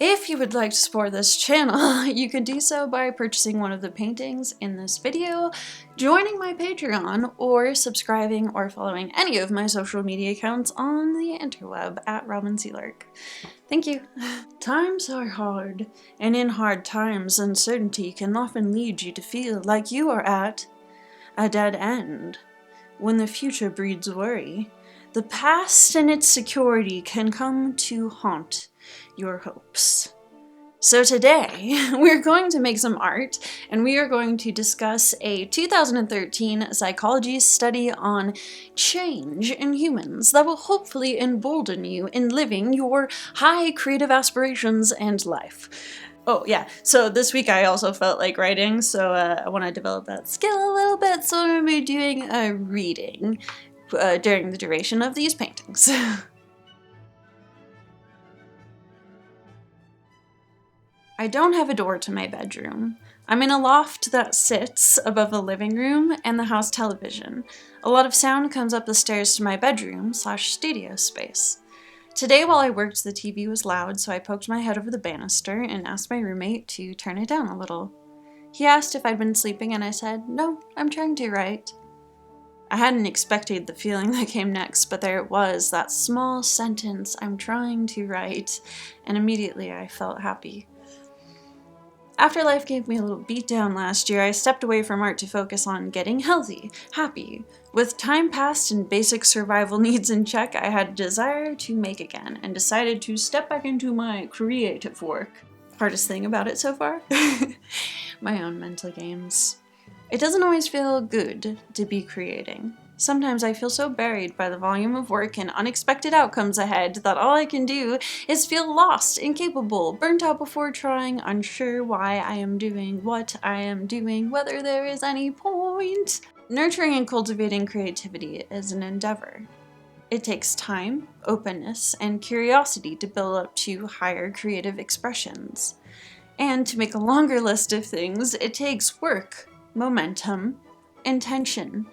If you would like to support this channel, you can do so by purchasing one of the paintings in this video, joining my Patreon, or subscribing or following any of my social media accounts on the interweb at Sealark. Thank you. Times are hard, and in hard times, uncertainty can often lead you to feel like you are at a dead end. When the future breeds worry, the past and its security can come to haunt your hopes. So today, we're going to make some art, and we are going to discuss a 2013 psychology study on change in humans that will hopefully embolden you in living your high creative aspirations and life. Oh yeah, so this week I also felt like writing, so I want to develop that skill a little bit, so I'm going to be doing a reading during the duration of these paintings. I don't have a door to my bedroom. I'm in a loft that sits above the living room and the house television. A lot of sound comes up the stairs to my bedroom/studio space. Today while I worked, the TV was loud, so I poked my head over the banister and asked my roommate to turn it down a little. He asked if I'd been sleeping, and I said, "No, I'm trying to write." I hadn't expected the feeling that came next, but there it was, that small sentence, "I'm trying to write," and immediately I felt happy. After life gave me a little beatdown last year, I stepped away from art to focus on getting healthy, happy. With time passed and basic survival needs in check, I had a desire to make again, and decided to step back into my creative work. Hardest thing about it so far? My own mental games. It doesn't always feel good to be creating. Sometimes I feel so buried by the volume of work and unexpected outcomes ahead that all I can do is feel lost, incapable, burnt out before trying, unsure why I am doing what I am doing, whether there is any point. Nurturing and cultivating creativity is an endeavor. It takes time, openness, and curiosity to build up to higher creative expressions. And to make a longer list of things, it takes work, momentum, intention,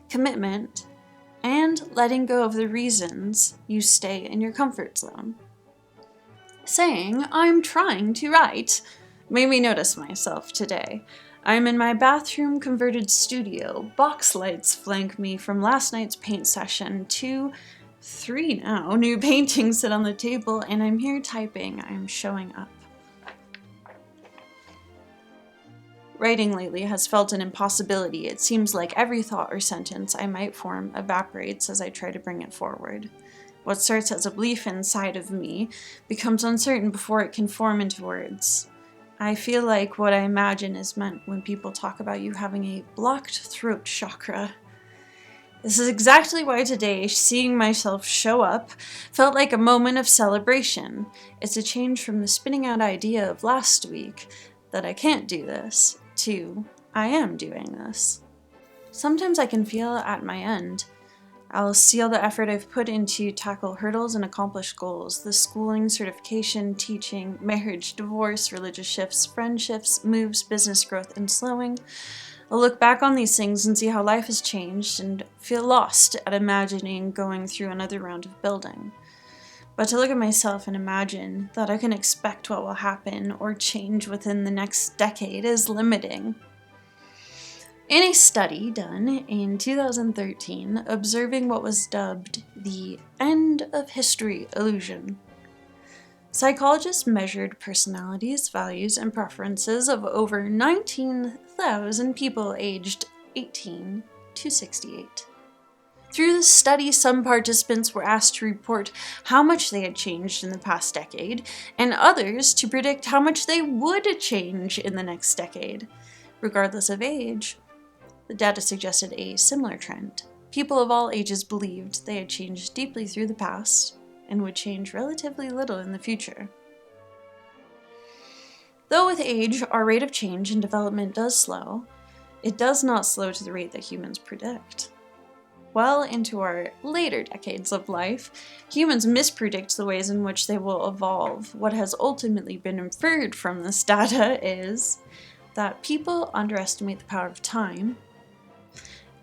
commitment, and letting go of the reasons you stay in your comfort zone. Saying, "I'm trying to write," made me notice myself today. I'm in my bathroom converted studio. Box lights flank me from last night's paint session. 3 now, new paintings sit on the table, and I'm here typing. I'm showing up. Writing lately has felt an impossibility. It seems like every thought or sentence I might form evaporates as I try to bring it forward. What starts as a belief inside of me becomes uncertain before it can form into words. I feel like what I imagine is meant when people talk about you having a blocked throat chakra. This is exactly why today, seeing myself show up felt like a moment of celebration. It's a change from the spinning out idea of last week that I can't do this, to I am doing this. Sometimes I can feel at my end. I'll see all the effort I've put into tackle hurdles and accomplish goals. The schooling, certification, teaching, marriage, divorce, religious shifts, friendships, moves, business growth, and slowing. I'll look back on these things and see how life has changed and feel lost at imagining going through another round of building. But to look at myself and imagine that I can expect what will happen or change within the next decade is limiting. In a study done in 2013, observing what was dubbed the end of history illusion, psychologists measured personalities, values, and preferences of over 19,000 people aged 18 to 68. Through the study, some participants were asked to report how much they had changed in the past decade, and others to predict how much they would change in the next decade. Regardless of age, the data suggested a similar trend. People of all ages believed they had changed deeply through the past and would change relatively little in the future. Though with age, our rate of change and development does slow, it does not slow to the rate that humans predict. Well into our later decades of life, humans mispredict the ways in which they will evolve. What has ultimately been inferred from this data is that people underestimate the power of time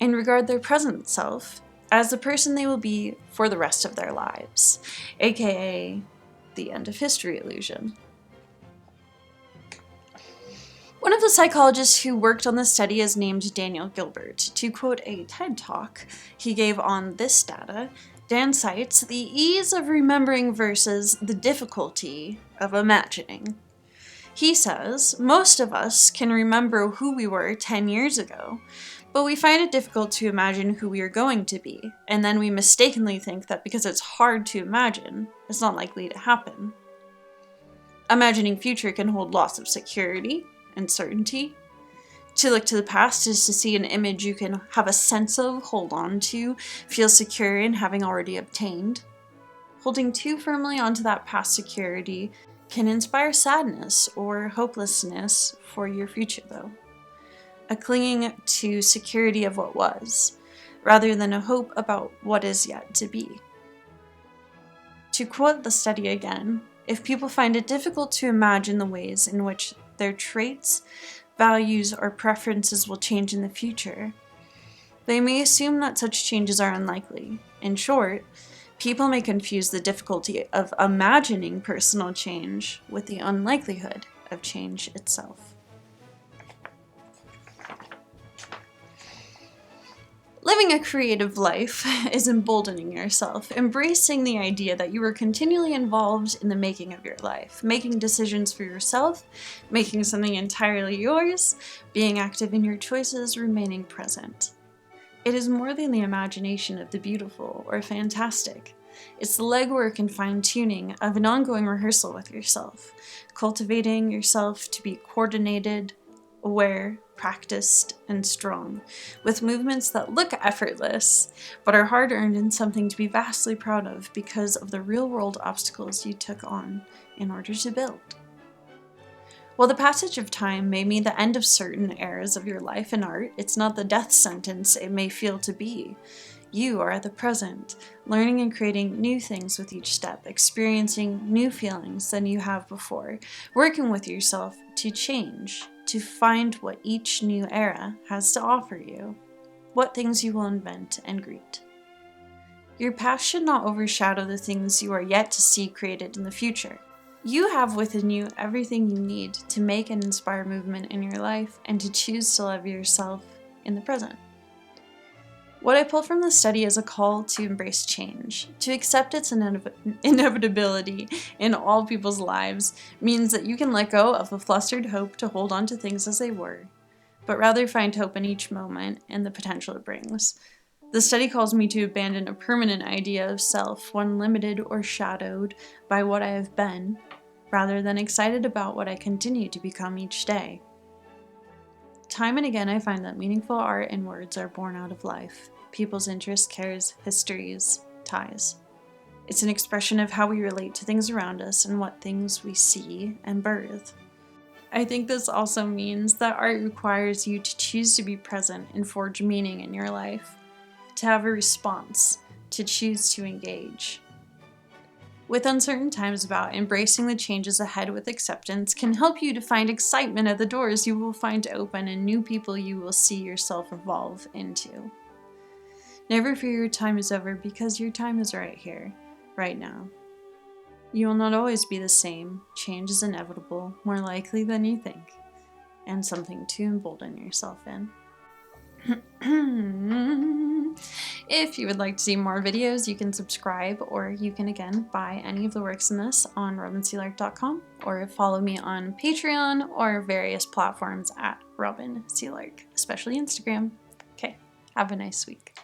and regard their present self as the person they will be for the rest of their lives, aka the end of history illusion. One of the psychologists who worked on this study is named Daniel Gilbert. To quote a TED Talk he gave on this data, Dan cites the ease of remembering versus the difficulty of imagining. He says, most of us can remember who we were 10 years ago, but we find it difficult to imagine who we are going to be, and then we mistakenly think that because it's hard to imagine, it's not likely to happen. Imagining future can hold lots of security and certainty. To look to the past is to see an image you can have a sense of, hold on to, feel secure in having already obtained. Holding too firmly onto that past security can inspire sadness or hopelessness for your future, though. A clinging to security of what was, rather than a hope about what is yet to be. To quote the study again, if people find it difficult to imagine the ways in which their traits, values, or preferences will change in the future, they may assume that such changes are unlikely. In short, people may confuse the difficulty of imagining personal change with the unlikelihood of change itself. Living a creative life is emboldening yourself, embracing the idea that you are continually involved in the making of your life, making decisions for yourself, making something entirely yours, being active in your choices, remaining present. It is more than the imagination of the beautiful or fantastic. It's the legwork and fine-tuning of an ongoing rehearsal with yourself, cultivating yourself to be coordinated, aware, practiced, and strong, with movements that look effortless, but are hard-earned and something to be vastly proud of because of the real-world obstacles you took on in order to build. While the passage of time may mean the end of certain eras of your life in art, it's not the death sentence it may feel to be. You are at the present, learning and creating new things with each step, experiencing new feelings than you have before, working with yourself to change, to find what each new era has to offer you, what things you will invent and greet. Your past should not overshadow the things you are yet to see created in the future. You have within you everything you need to make and inspire movement in your life and to choose to love yourself in the present. What I pull from this study is a call to embrace change. To accept its inevitability in all people's lives means that you can let go of the flustered hope to hold on to things as they were, but rather find hope in each moment and the potential it brings. The study calls me to abandon a permanent idea of self, one limited or shadowed by what I have been, rather than excited about what I continue to become each day. Time and again I find that meaningful art and words are born out of life. People's interests, cares, histories, ties. It's an expression of how we relate to things around us and what things we see and birth. I think this also means that art requires you to choose to be present and forge meaning in your life, to have a response, to choose to engage. With uncertain times about, embracing the changes ahead with acceptance can help you to find excitement at the doors you will find open and new people you will see yourself evolve into. Never fear your time is over because your time is right here, right now. You will not always be the same. Change is inevitable, more likely than you think, and something to embolden yourself in. If you would like to see more videos, you can subscribe, or you can again buy any of the works in this on robinsealark.com, or follow me on Patreon or various platforms at Robin Sealark, especially Instagram. Okay, have a nice week.